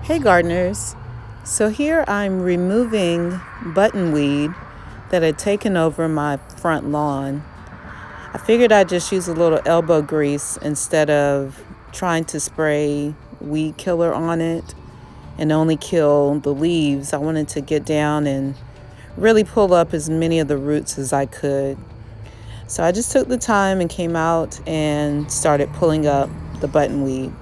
Hey gardeners, so here I'm removing buttonweed that had taken over my front lawn. I figured I'd just use a little elbow grease instead of trying to spray weed killer on it and only kill the leaves. I wanted to get down and really pull up as many of the roots as I could. So I just took the time and came out and started pulling up the buttonweed.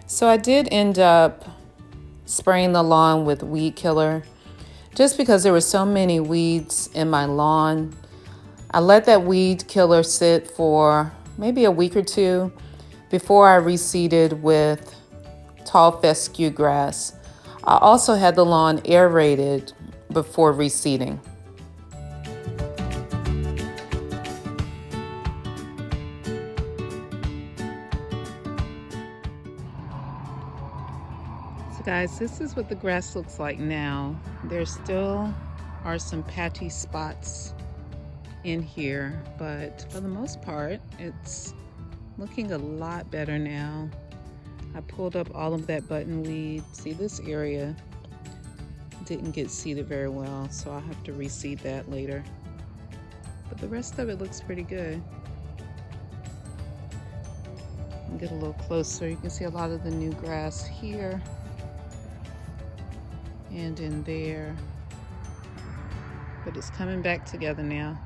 So I did end up spraying the lawn with weed killer just because there were so many weeds in my lawn. I let that weed killer sit for maybe a week or two before I reseeded with tall fescue grass. I also had the lawn aerated before reseeding. So guys, this is what the grass looks like now. There still are some patchy spots in here, but for the most part, it's looking a lot better now. I pulled up all of that buttonweed. See, this area didn't get seeded very well, so I'll have to reseed that later. But the rest of it looks pretty good. I'll get a little closer. You can see a lot of the new grass here and in there, but it's coming back together now.